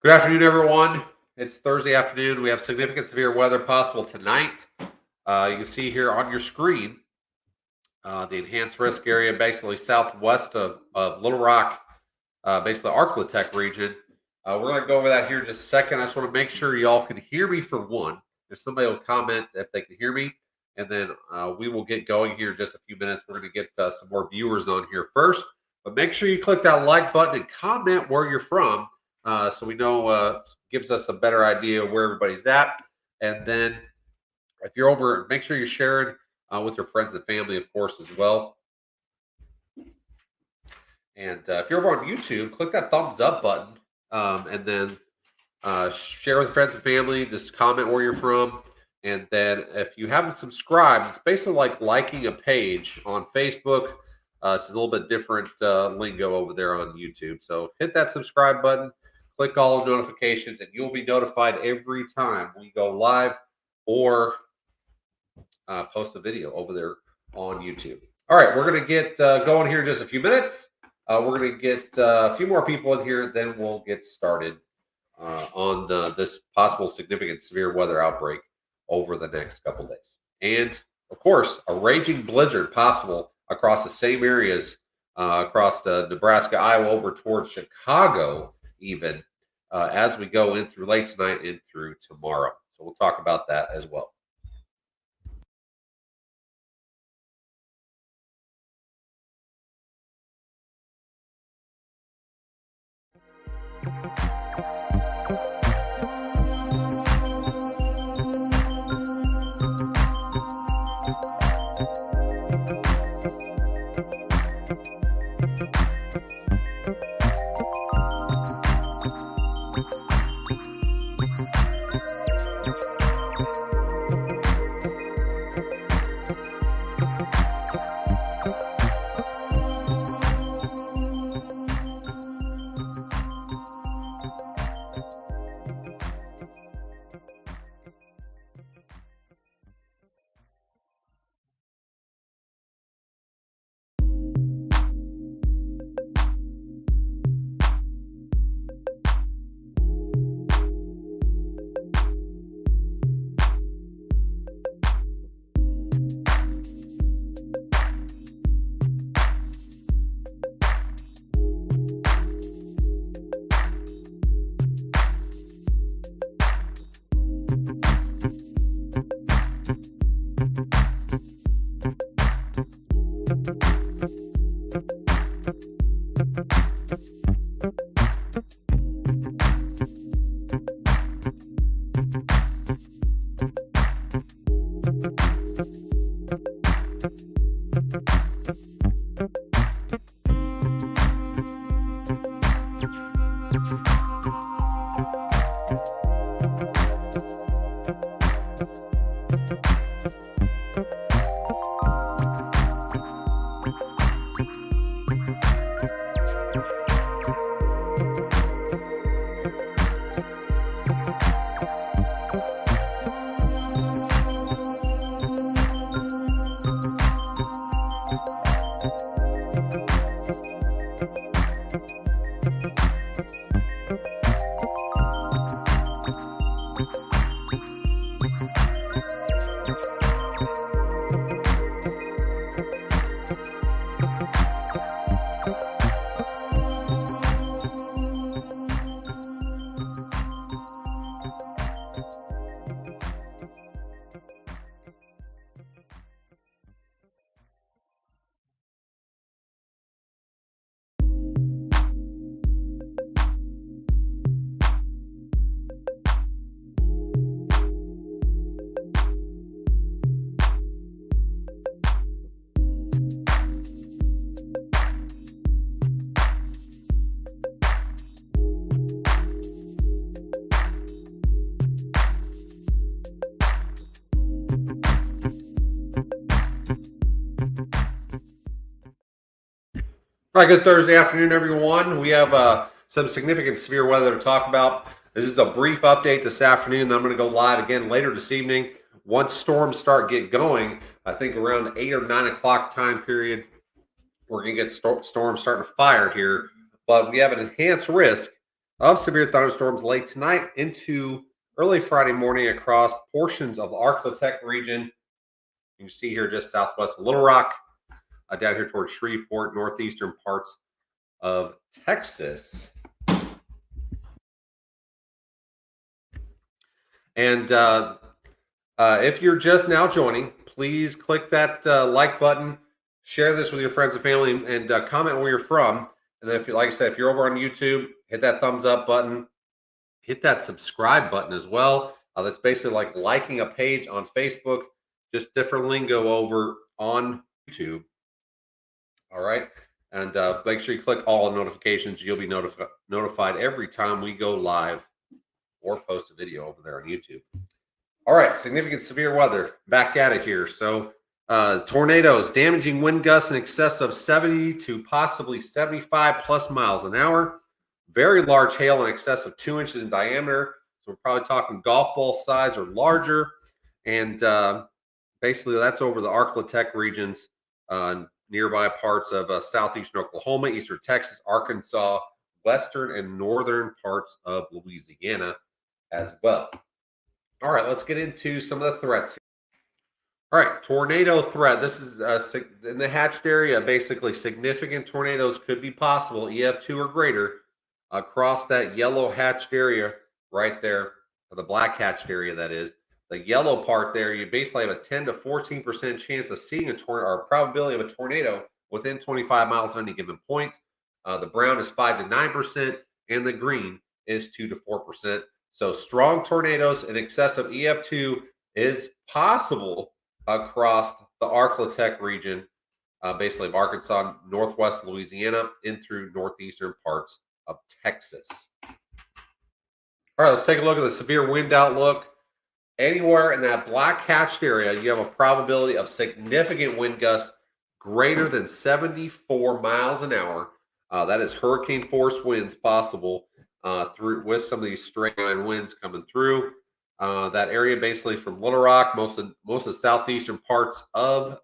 Good afternoon, everyone. It's Thursday afternoon. We have significant severe weather possible tonight. You can see here on your screen the enhanced risk area, basically southwest of Little Rock, basically the Arclitect region. We're going to go over that here in just a second. I just want to make sure y'all can hear me for one. If somebody will comment if they can hear me, and then we will get going here in just a few minutes. We're going to get some more viewers on here first. But make sure you click that like button and comment where you're from so we know gives us a better idea of where everybody's at. And then if you're over, make sure you're sharing with your friends and family, of course, as well. And if you're over on YouTube, click that thumbs up button and then share with friends and family. Just comment where you're from. And then if you haven't subscribed, it's basically like liking a page on Facebook. It's a little bit different lingo over there on YouTube. So hit that subscribe button, click all notifications, and you'll be notified every time we go live or post a video over there on YouTube. All right, we're going to get going here in just a few minutes. We're going to get a few more people in here, then we'll get started on this possible significant severe weather outbreak over the next couple days. And, of course, a raging blizzard possible across the same areas across Nebraska, Iowa, over towards Chicago even as we go in through late tonight and through tomorrow. So we'll talk about that as well. All right, good Thursday afternoon, everyone. We have some significant severe weather to talk about. This is a brief update this afternoon. Then I'm going to go live again later this evening. Once storms get going, I think around 8 or 9 o'clock time period, we're going to get storms starting to fire here. But we have an enhanced risk of severe thunderstorms late tonight into early Friday morning across portions of the Arklatex region. You can see here just southwest of Little Rock, down here towards Shreveport, northeastern parts of Texas. And if you're just now joining, please click that like button, share this with your friends and family, and comment where you're from. And then, if you, like I said, if you're over on YouTube, hit that thumbs up button, hit that subscribe button as well. That's basically like liking a page on Facebook, just different lingo over on YouTube. All right. And make sure you click all notifications. You'll be notified every time we go live or post a video over there on YouTube. All right, significant severe weather. Back at it here. So, tornadoes, damaging wind gusts in excess of 70 to possibly 75 plus miles an hour. Very large hail in excess of 2 inches in diameter. So, we're probably talking golf ball size or larger. And basically, that's over the Arklatex regions, nearby parts of southeastern Oklahoma, eastern Texas, Arkansas, western and northern parts of Louisiana as well. All right, let's get into some of the threats. All right, tornado threat. This is in the hatched area. Basically, significant tornadoes could be possible, EF2 or greater, across that yellow hatched area right there, or the black hatched area, that is. The yellow part there, you basically have a 10 to 14% chance of seeing a tornado, or probability of a tornado within 25 miles of any given point. The brown is 5 to 9%, and the green is 2 to 4%. So strong tornadoes in excess of EF2 is possible across the Arklatex region, basically of Arkansas, northwest Louisiana, in through northeastern parts of Texas. All right, let's take a look at the severe wind outlook. Anywhere in that black hatched area, you have a probability of significant wind gusts greater than 74 miles an hour. That is hurricane force winds possible through with some of these straight line winds coming through that area, basically from Little Rock, most of the southeastern parts of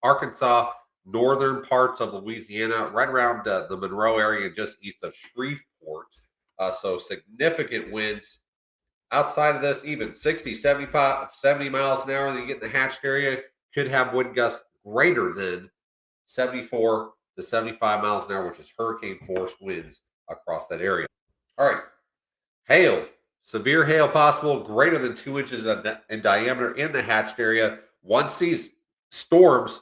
Arkansas, northern parts of Louisiana, right around the Monroe area, just east of Shreveport. So significant winds. Outside of this, even 60, 75, 70 miles an hour that you get in the hatched area could have wind gusts greater than 74 to 75 miles an hour, which is hurricane force winds across that area. All right. Hail. Severe hail possible greater than 2 inches in diameter in the hatched area. Once these storms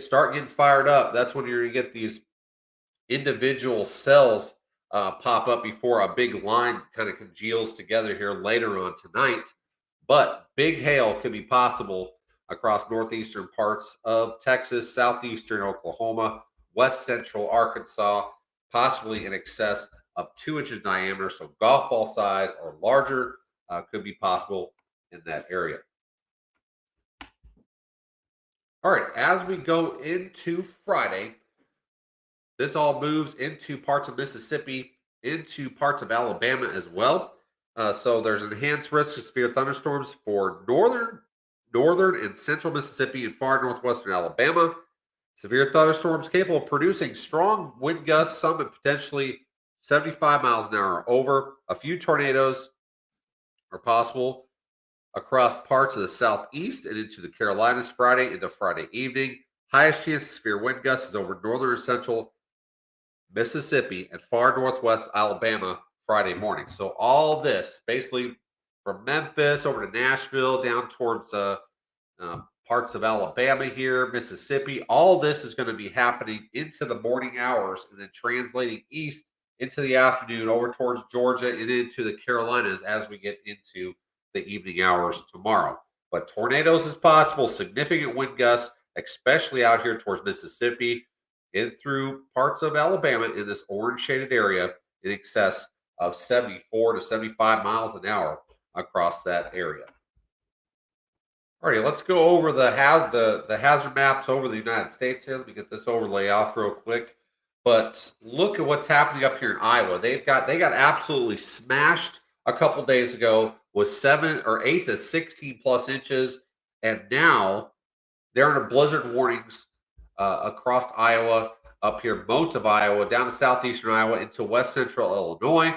start getting fired up, that's when you're going to get these individual cells pop up before a big line kind of congeals together here later on tonight. But big hail could be possible across northeastern parts of Texas, southeastern Oklahoma, west central Arkansas, possibly in excess of 2 inches diameter. So golf ball size or larger could be possible in that area. All right, as we go into Friday, this all moves into parts of Mississippi, into parts of Alabama as well. So there's enhanced risk of severe thunderstorms for northern and central Mississippi and far northwestern Alabama. Severe thunderstorms capable of producing strong wind gusts, some at potentially 75 miles an hour or over. A few tornadoes are possible across parts of the southeast and into the Carolinas Friday into Friday evening. Highest chance of severe wind gusts is over northern and central Mississippi and far northwest Alabama Friday morning. So all this basically from Memphis over to Nashville down towards parts of Alabama here, Mississippi. All this is going to be happening into the morning hours and then translating east into the afternoon over towards Georgia and into the Carolinas as we get into the evening hours tomorrow. But tornadoes is possible, significant wind gusts, especially out here towards Mississippi in through parts of Alabama in this orange shaded area in excess of 74 to 75 miles an hour across that area. Alrighty, let's go over the hazard maps over the United States here. Let me get this overlay off real quick. But look at what's happening up here in Iowa. They got absolutely smashed a couple days ago with 7 or 8 to 16 plus inches, and now they're under blizzard warnings across Iowa, up here, most of Iowa, down to southeastern Iowa, into west central Illinois.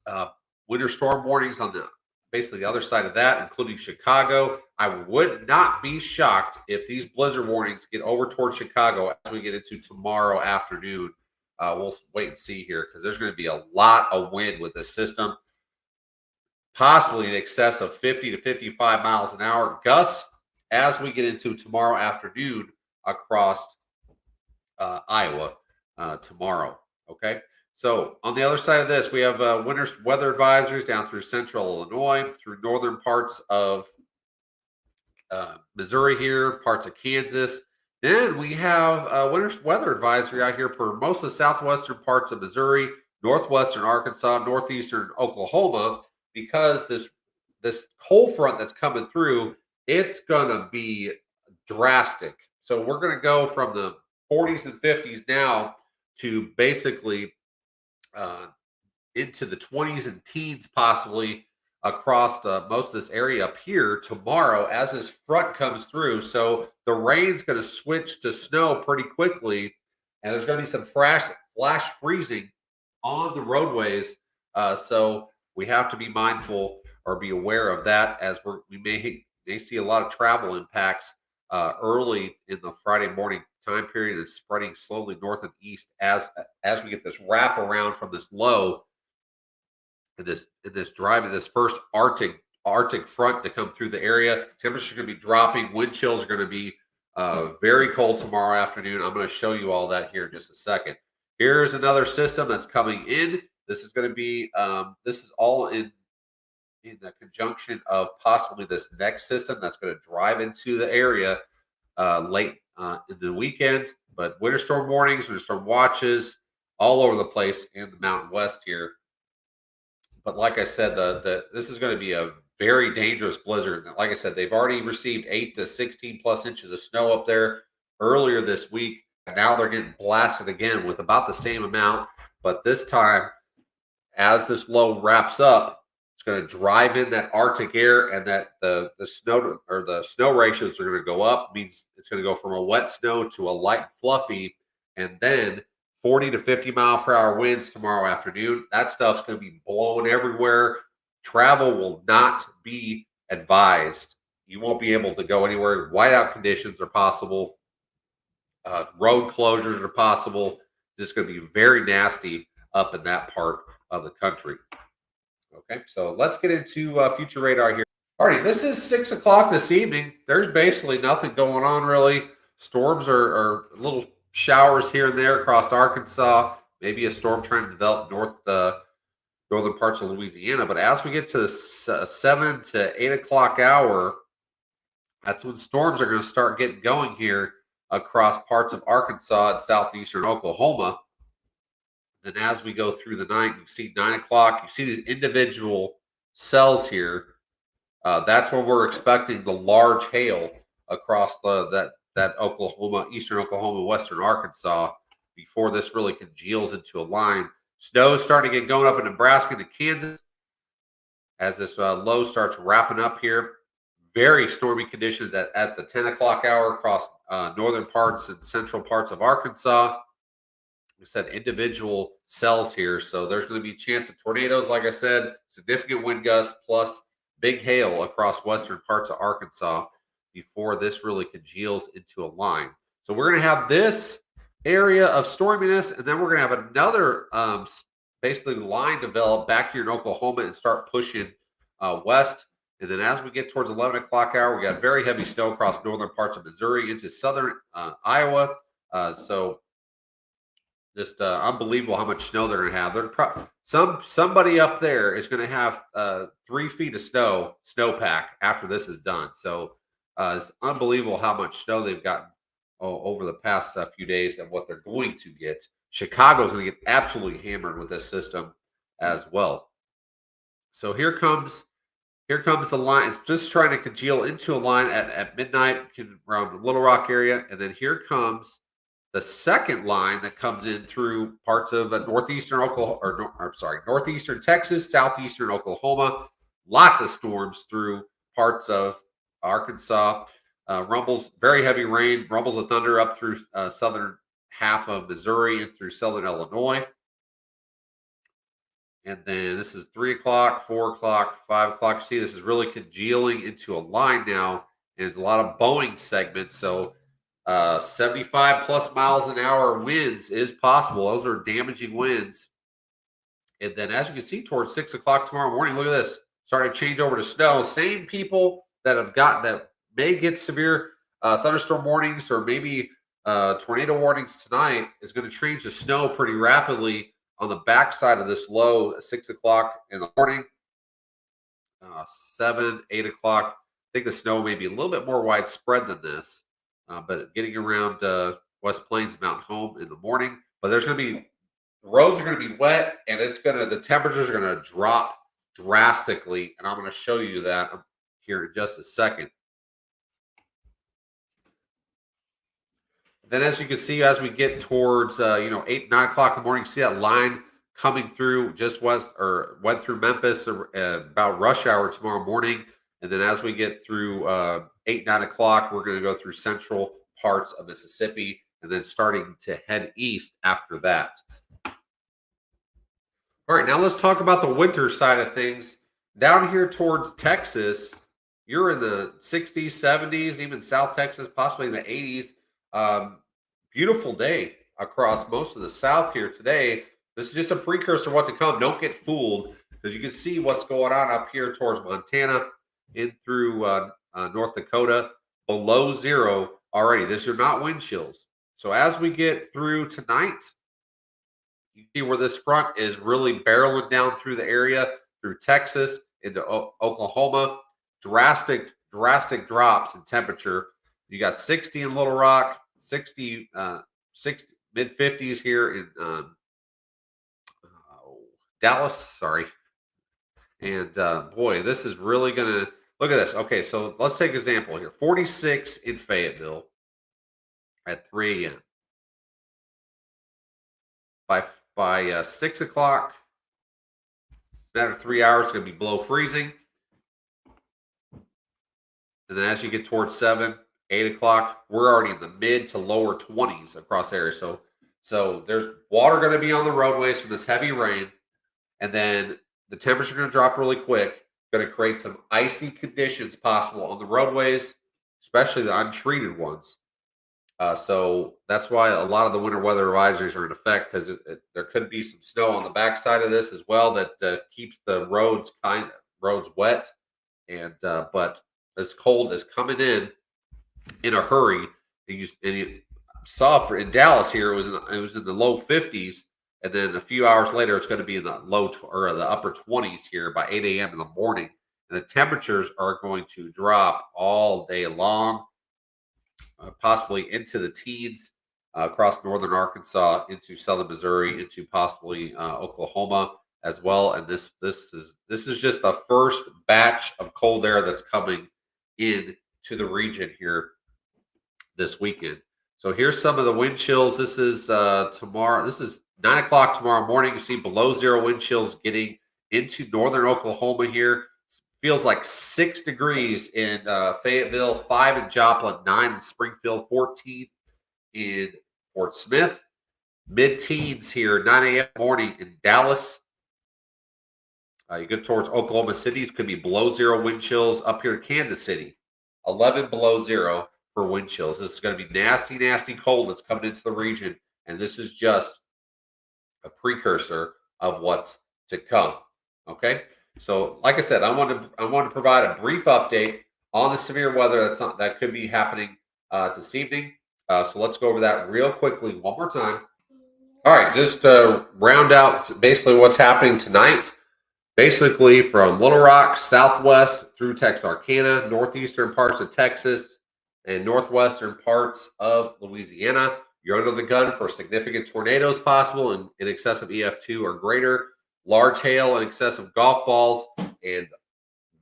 Uh, winter storm warnings on the basically the other side of that, including Chicago. I would not be shocked if these blizzard warnings get over towards Chicago as we get into tomorrow afternoon. We'll wait and see here because there's going to be a lot of wind with this system, possibly in excess of 50 to 55 miles an hour. Gusts as we get into tomorrow afternoon across Iowa tomorrow. Okay. So on the other side of this, we have winter weather advisories down through central Illinois, through northern parts of Missouri here, parts of Kansas. Then we have winter weather advisory out here for most of the southwestern parts of Missouri, northwestern Arkansas, northeastern Oklahoma, because this cold front that's coming through, it's gonna be drastic. So we're gonna go from the 40s and 50s now to basically uh, into the 20s and teens, possibly across most of this area up here tomorrow as this front comes through. So the rain's going to switch to snow pretty quickly, and there's going to be some flash freezing on the roadways. So we have to be mindful or be aware of that as we may see a lot of travel impacts early in the Friday morning time period. Is spreading slowly north and east as we get this wrap around from this low in this drive in this first Arctic front to come through the area. Temperatures are going to be dropping. Wind chills are going to be very cold tomorrow afternoon. I'm going to show you all that here in just a second. Here's another system that's coming in. This is going to be this is all in the conjunction of possibly this next system that's going to drive into the area late in the weekend. But winter storm warnings, winter storm watches all over the place in the Mountain West here. But like I said, this is going to be a very dangerous blizzard. Like I said, they've already received 8 to 16 plus inches of snow up there earlier this week. Now they're getting blasted again with about the same amount. But this time, as this low wraps up, it's going to drive in that Arctic air, and that the snow or the snow ratios are going to go up. Means it's going to go from a wet snow to a light and fluffy, and then 40 to 50 mile per hour winds tomorrow afternoon. That stuff's going to be blowing everywhere. Travel will not be advised. You won't be able to go anywhere. Whiteout conditions are possible. Road closures are possible. It's going to be very nasty up in that part of the country. Okay, so let's get into future radar here. Alrighty, this is 6 o'clock this evening. There's basically nothing going on really. Storms are little showers here and there across Arkansas. Maybe a storm trying to develop northern parts of Louisiana. But as we get to the 7 to 8 o'clock hour, that's when storms are going to start getting going here across parts of Arkansas and southeastern Oklahoma. Then as we go through the night, you see 9 o'clock, you see these individual cells here. That's when we're expecting the large hail across that Oklahoma, eastern Oklahoma, western Arkansas before this really congeals into a line. Snow is starting to get going up in Nebraska and Kansas as this low starts wrapping up here. Very stormy conditions at the 10 o'clock hour across northern parts and central parts of Arkansas. We said individual cells here, so there's going to be a chance of tornadoes, like I said, significant wind gusts, plus big hail across western parts of Arkansas before this really congeals into a line. So we're going to have this area of storminess, and then we're going to have another basically line develop back here in Oklahoma and start pushing west. And then as we get towards 11 o'clock hour, we got very heavy snow across northern parts of Missouri into southern Iowa. So just unbelievable how much snow they're going to have. Somebody up there is going to have 3 feet of snowpack after this is done. So it's unbelievable how much snow they've gotten over the past few days and what they're going to get. Chicago's going to get absolutely hammered with this system as well. So here comes the line. It's just trying to congeal into a line at midnight around the Little Rock area, and then here comes the second line that comes in through parts of northeastern Oklahoma, northeastern Texas, southeastern Oklahoma. Lots of storms through parts of Arkansas. Rumbles, very heavy rain, rumbles of thunder up through southern half of Missouri and through southern Illinois. And then this is 3 o'clock, 4 o'clock, 5 o'clock. See, this is really congealing into a line now. And there's a lot of Boeing segments. So 75 plus miles an hour winds is possible. Those are damaging winds. And then as you can see towards 6 o'clock tomorrow morning, look at this. Starting to change over to snow. Same people that have got that may get severe thunderstorm warnings or maybe tornado warnings tonight is going to change to snow pretty rapidly on the backside of this low at 6 o'clock in the morning, 7, 8 o'clock. I think the snow may be a little bit more widespread than this, but getting around West Plains and Mountain Home in the morning. But there's going to be the roads are going to be wet, and the temperatures are going to drop drastically, and I'm going to show you that here in just a second. Then, as you can see, as we get towards 8, 9 o'clock in the morning, you see that line coming through just west or went through Memphis about rush hour tomorrow morning. And then as we get through 8, 9 o'clock, we're going to go through central parts of Mississippi and then starting to head east after that. All right, now let's talk about the winter side of things. Down here towards Texas, you're in the 60s, 70s, even South Texas, possibly in the 80s. Beautiful day across most of the South here today. This is just a precursor of what to come. Don't get fooled because you can see what's going on up here towards Montana in through North Dakota below zero already. These are not wind chills. So as we get through tonight, you see where this front is really barreling down through the area, through Texas into Oklahoma. Drastic drops in temperature. You got 60 in Little Rock, 60 mid 50s here in Dallas. Sorry. And boy, this is really going to look at this. Okay, so let's take an example here 46 in Fayetteville at 3 a.m. By 6 o'clock, after 3 hours, it's going to be below freezing. And then as you get towards 7, 8 o'clock, we're already in the mid to lower 20s across areas. So there's water going to be on the roadways from this heavy rain. And then the temperature going to drop really quick. Going to create some icy conditions possible on the roadways, especially the untreated ones. So that's why a lot of the winter weather advisories are in effect because there could be some snow on the backside of this as well that keeps the roads wet. And but this cold is coming in a hurry. And you saw in Dallas here it was in the low 50s, and then a few hours later it's going to be in the the upper 20s here by 8 a.m. in the morning. And the temperatures are going to drop all day long. Possibly into the teens across northern Arkansas, into southern Missouri, into possibly Oklahoma as well. And this is just the first batch of cold air that's coming in to the region here this weekend. So here's some of the wind chills. This is tomorrow. This is 9 o'clock tomorrow morning. You see below zero wind chills getting into northern Oklahoma here. Feels like 6 degrees in Fayetteville, 5 in Joplin, 9 in Springfield, 14 in Fort Smith. Mid-teens here, 9 a.m. morning in Dallas. You go towards Oklahoma City, it could be below zero wind chills. Up here in Kansas City, 11 below zero for wind chills. This is going to be nasty, nasty cold that's coming into the region. And this is just a precursor of what's to come. Okay? So, like I said, I want to provide a brief update on the severe weather that could be happening this evening. So let's go over that real quickly one more time. All right, just to round out basically what's happening tonight. Basically, from Little Rock southwest through Texarkana, northeastern parts of Texas, and northwestern parts of Louisiana, you're under the gun for significant tornadoes possible in excess of EF2 or greater. Large hail in excess of golf balls, and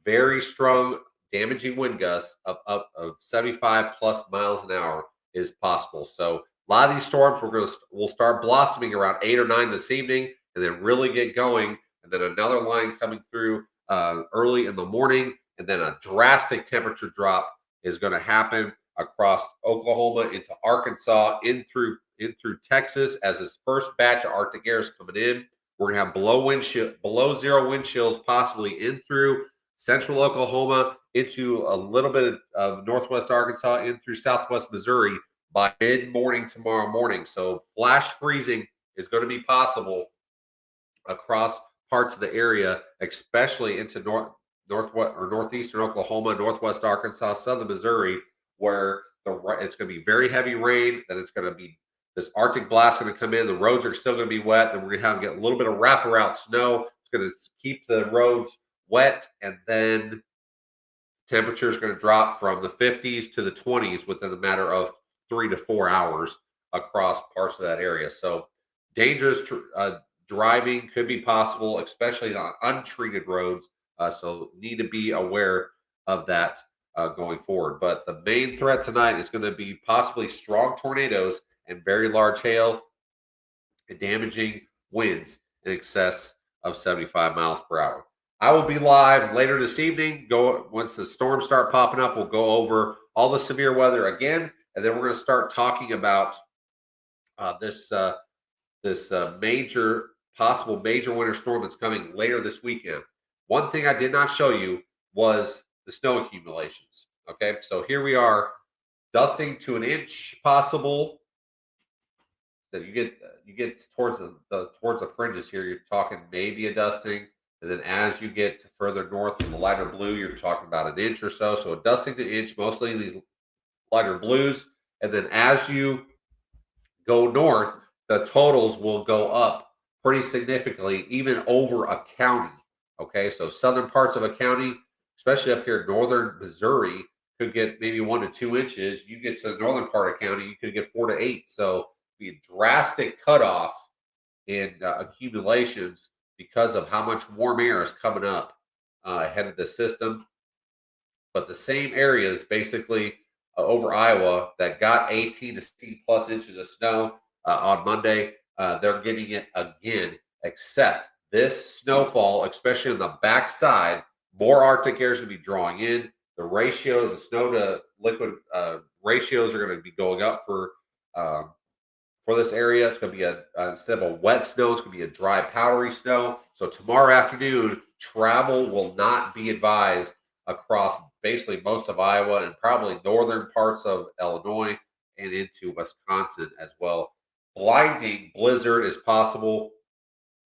very strong damaging wind gusts of 75 plus miles an hour is possible. So a lot of these storms will start blossoming around 8 or 9 this evening, and then really get going. And then another line coming through early in the morning, and then a drastic temperature drop is going to happen across Oklahoma into Arkansas, in through Texas as this first batch of Arctic air is coming in. We're going to have below zero wind chills, possibly in through central Oklahoma, into a little bit of northwest Arkansas, in through southwest Missouri by mid morning tomorrow morning. So flash freezing is going to be possible across parts of the area, especially into northwest or northeastern Oklahoma, northwest Arkansas, southern Missouri, where it's going to be very heavy rain. Then it's going to be this Arctic blast going to come in. The roads are still going to be wet. Then we're going to get a little bit of wraparound snow. It's going to keep the roads wet, and then temperature is going to drop from the 50s to the 20s within a matter of 3 to 4 hours across parts of that area. So dangerous driving could be possible, especially on untreated roads. So need to be aware of that going forward. But the main threat tonight is going to be possibly strong tornadoes and very large hail and damaging winds in excess of 75 miles per hour. I will be live later this evening. Go once the storms start popping up, we'll go over all the severe weather again, and then we're going to start talking about this possible major winter storm that's coming later this weekend. One thing I did not show you was the snow accumulations. Okay, so here we are, dusting to an inch possible. That you get towards the fringes here, you're talking maybe a dusting. And then as you get further north to the lighter blue, you're talking about an inch or so. So a dusting to an inch, mostly in these lighter blues. And then as you go north, the totals will go up pretty significantly, even over a county. Okay, so southern parts of a county, especially up here in northern Missouri, could get maybe 1 to 2 inches. You get to the northern part of county, you could get 4 to 8. So be a drastic cutoff in accumulations because of how much warm air is coming up ahead of the system. But the same areas, basically over Iowa, that got 18 to 60 plus inches of snow on Monday, they're getting it again. Except this snowfall, especially on the backside, more Arctic air is going to be drawing in. The ratio, the snow to liquid ratios are going to be going up for this area. It's going to be instead of a wet snow, it's going to be a dry, powdery snow. So tomorrow afternoon, travel will not be advised across basically most of Iowa and probably northern parts of Illinois and into Wisconsin as well. Blinding blizzard is possible.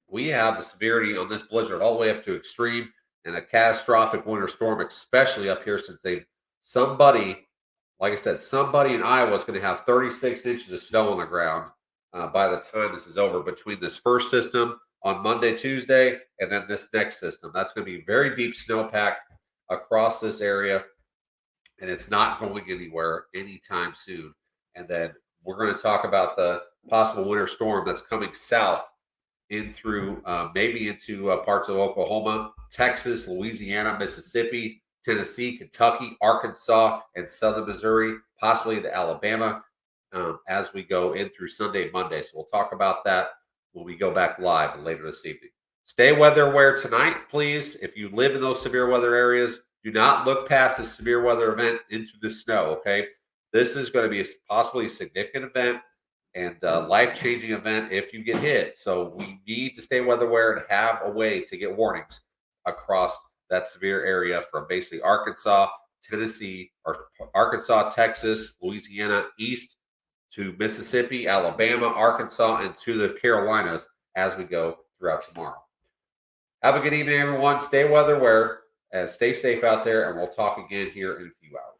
We have the severity on this blizzard all the way up to extreme and a catastrophic winter storm, especially up here, since like I said, somebody in Iowa is going to have 36 inches of snow on the ground by the time this is over, between this first system on Monday, Tuesday, and then this next system. That's going to be very deep snowpack across this area, and it's not going anywhere anytime soon. And then we're going to talk about the possible winter storm that's coming south in through maybe into parts of Oklahoma, Texas, Louisiana, Mississippi, Tennessee, Kentucky, Arkansas, and southern Missouri, possibly into Alabama as we go in through Sunday, Monday. So we'll talk about that when we go back live later this evening. Stay weather aware tonight, please. If you live in those severe weather areas, do not look past this severe weather event into the snow, okay? This is going to be possibly a significant event and life-changing event if you get hit. So we need to stay weather aware and have a way to get warnings across that severe area from basically Arkansas, Tennessee, or Arkansas, Texas, Louisiana, east to Mississippi, Alabama, Arkansas, and to the Carolinas as we go throughout tomorrow. Have a good evening, everyone. Stay weather aware and stay safe out there, and we'll talk again here in a few hours.